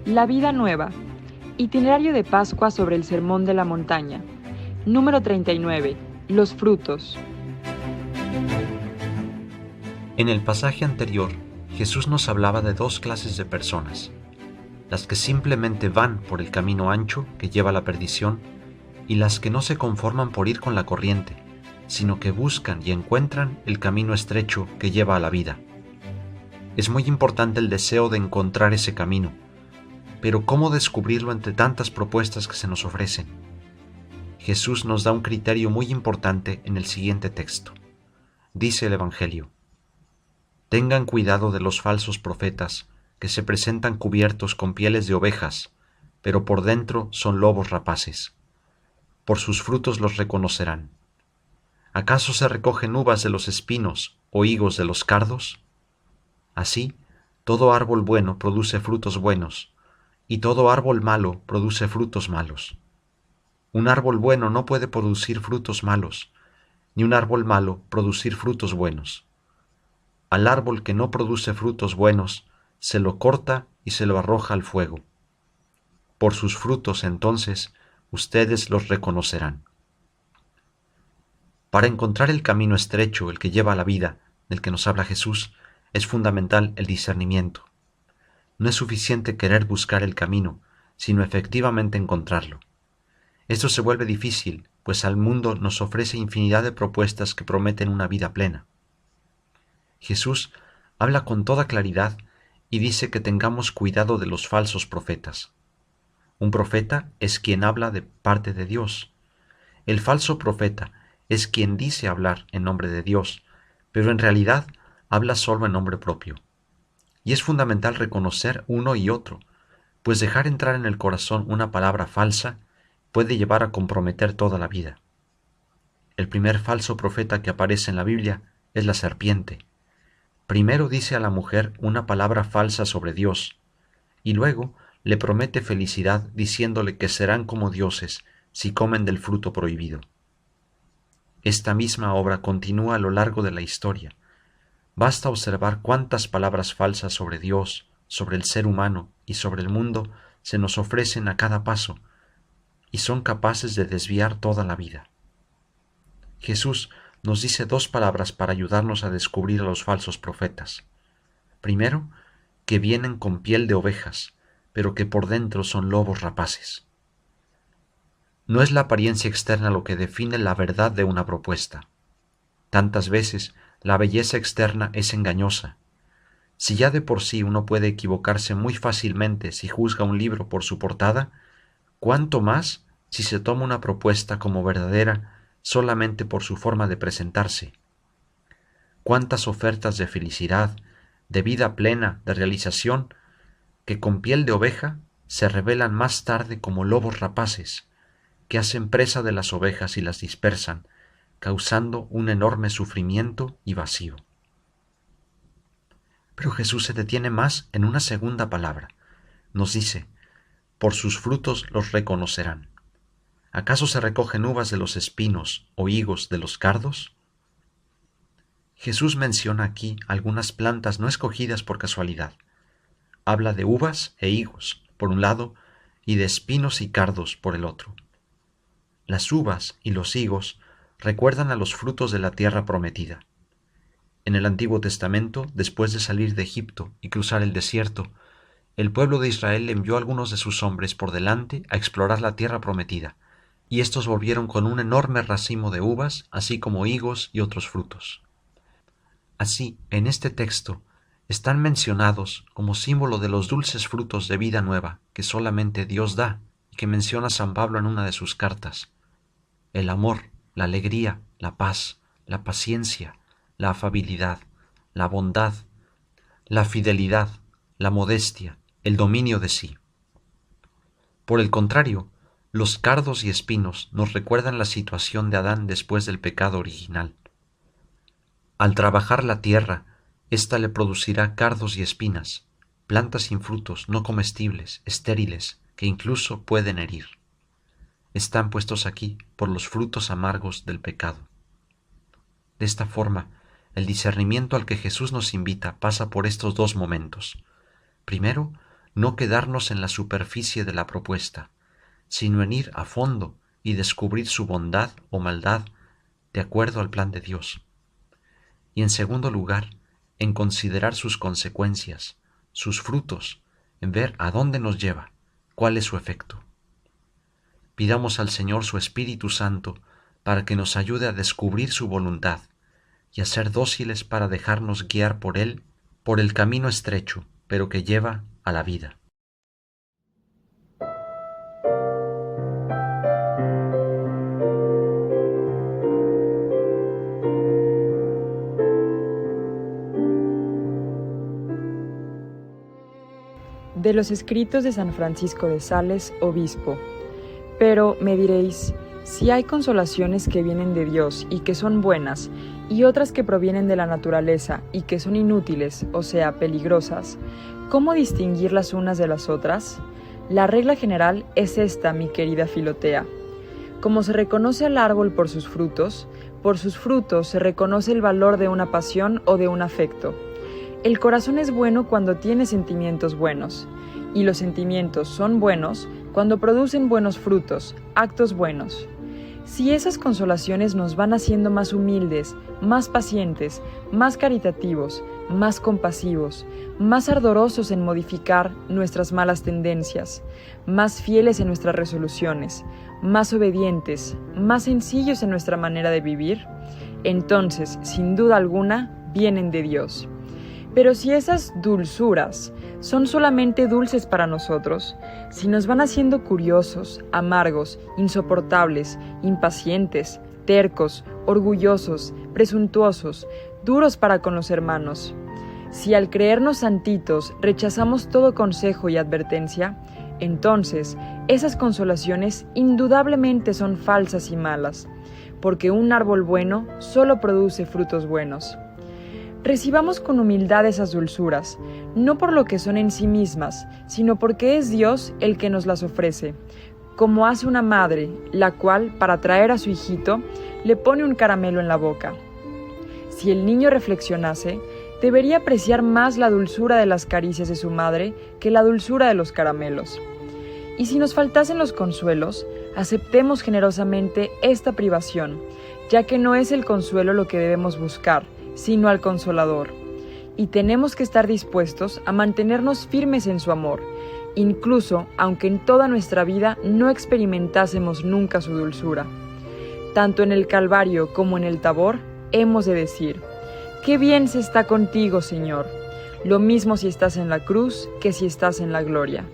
La vida nueva. Itinerario de Pascua sobre el Sermón de la Montaña. Número 39. Los frutos. En el pasaje anterior, Jesús nos hablaba de dos clases de personas: las que simplemente van por el camino ancho que lleva a la perdición y las que no se conforman por ir con la corriente, sino que buscan y encuentran el camino estrecho que lleva a la vida. Es muy importante el deseo de encontrar ese camino, pero ¿cómo descubrirlo entre tantas propuestas que se nos ofrecen? Jesús nos da un criterio muy importante en el siguiente texto. Dice el Evangelio: tengan cuidado de los falsos profetas que se presentan cubiertos con pieles de ovejas, pero por dentro son lobos rapaces. Por sus frutos los reconocerán. ¿Acaso se recogen uvas de los espinos o higos de los cardos? Así, todo árbol bueno produce frutos buenos, y todo árbol malo produce frutos malos. Un árbol bueno no puede producir frutos malos, ni un árbol malo producir frutos buenos. Al árbol que no produce frutos buenos, se lo corta y se lo arroja al fuego. Por sus frutos, entonces, ustedes los reconocerán. Para encontrar el camino estrecho, el que lleva a la vida, del que nos habla Jesús, es fundamental el discernimiento. No es suficiente querer buscar el camino, sino efectivamente encontrarlo. Esto se vuelve difícil, pues al mundo nos ofrece infinidad de propuestas que prometen una vida plena. Jesús habla con toda claridad y dice que tengamos cuidado de los falsos profetas. Un profeta es quien habla de parte de Dios. El falso profeta es quien dice hablar en nombre de Dios, pero en realidad habla solo en nombre propio. Y es fundamental reconocer uno y otro, pues dejar entrar en el corazón una palabra falsa puede llevar a comprometer toda la vida. El primer falso profeta que aparece en la Biblia es la serpiente. Primero dice a la mujer una palabra falsa sobre Dios, y luego le promete felicidad diciéndole que serán como dioses si comen del fruto prohibido. Esta misma obra continúa a lo largo de la historia. Basta observar cuántas palabras falsas sobre Dios, sobre el ser humano y sobre el mundo se nos ofrecen a cada paso, y son capaces de desviar toda la vida. Jesús nos dice dos palabras para ayudarnos a descubrir a los falsos profetas. Primero, que vienen con piel de ovejas, pero que por dentro son lobos rapaces. No es la apariencia externa lo que define la verdad de una propuesta. Tantas veces la belleza externa es engañosa. Si ya de por sí uno puede equivocarse muy fácilmente si juzga un libro por su portada, ¿cuánto más si se toma una propuesta como verdadera solamente por su forma de presentarse? ¿Cuántas ofertas de felicidad, de vida plena, de realización, que con piel de oveja se revelan más tarde como lobos rapaces, que hacen presa de las ovejas y las dispersan, causando un enorme sufrimiento y vacío? Pero Jesús se detiene más en una segunda palabra. Nos dice: por sus frutos los reconocerán. ¿Acaso se recogen uvas de los espinos o higos de los cardos? Jesús menciona aquí algunas plantas no escogidas por casualidad. Habla de uvas e higos, por un lado, y de espinos y cardos por el otro. Las uvas y los higos recuerdan a los frutos de la tierra prometida. En el Antiguo Testamento, después de salir de Egipto y cruzar el desierto, el pueblo de Israel envió a algunos de sus hombres por delante a explorar la tierra prometida, y estos volvieron con un enorme racimo de uvas, así como higos y otros frutos. Así, en este texto, están mencionados como símbolo de los dulces frutos de vida nueva que solamente Dios da, y que menciona San Pablo en una de sus cartas: el amor, la alegría, la paz, la paciencia, la afabilidad, la bondad, la fidelidad, la modestia, el dominio de sí. Por el contrario, los cardos y espinos nos recuerdan la situación de Adán después del pecado original. Al trabajar la tierra, ésta le producirá cardos y espinas, plantas sin frutos, no comestibles, estériles, que incluso pueden herir. Están puestos aquí por los frutos amargos del pecado. De esta forma, el discernimiento al que Jesús nos invita pasa por estos dos momentos. Primero, no quedarnos en la superficie de la propuesta, sino en ir a fondo y descubrir su bondad o maldad de acuerdo al plan de Dios. Y en segundo lugar, en considerar sus consecuencias, sus frutos, en ver a dónde nos lleva, cuál es su efecto. Pidamos al Señor su Espíritu Santo para que nos ayude a descubrir su voluntad y a ser dóciles para dejarnos guiar por Él, por el camino estrecho, pero que lleva a la vida. De los escritos de San Francisco de Sales, obispo. Pero me diréis, si hay consolaciones que vienen de Dios y que son buenas, y otras que provienen de la naturaleza y que son inútiles, o sea, peligrosas, ¿cómo distinguir las unas de las otras? La regla general es esta, mi querida Filotea. Como se reconoce al árbol por sus frutos se reconoce el valor de una pasión o de un afecto. El corazón es bueno cuando tiene sentimientos buenos, y los sentimientos son buenos cuando producen buenos frutos, actos buenos. Si esas consolaciones nos van haciendo más humildes, más pacientes, más caritativos, más compasivos, más ardorosos en modificar nuestras malas tendencias, más fieles en nuestras resoluciones, más obedientes, más sencillos en nuestra manera de vivir, entonces, sin duda alguna, vienen de Dios. Pero si esas dulzuras son solamente dulces para nosotros, si nos van haciendo curiosos, amargos, insoportables, impacientes, tercos, orgullosos, presuntuosos, duros para con los hermanos, si al creernos santitos rechazamos todo consejo y advertencia, entonces esas consolaciones indudablemente son falsas y malas, porque un árbol bueno solo produce frutos buenos. Recibamos con humildad esas dulzuras, no por lo que son en sí mismas, sino porque es Dios el que nos las ofrece, como hace una madre, la cual, para atraer a su hijito, le pone un caramelo en la boca. Si el niño reflexionase, debería apreciar más la dulzura de las caricias de su madre que la dulzura de los caramelos. Y si nos faltasen los consuelos, aceptemos generosamente esta privación, ya que no es el consuelo lo que debemos buscar, sino al Consolador. Y tenemos que estar dispuestos a mantenernos firmes en su amor, incluso aunque en toda nuestra vida no experimentásemos nunca su dulzura. Tanto en el Calvario como en el Tabor, hemos de decir: «Qué bien se está contigo, Señor», lo mismo si estás en la cruz que si estás en la gloria.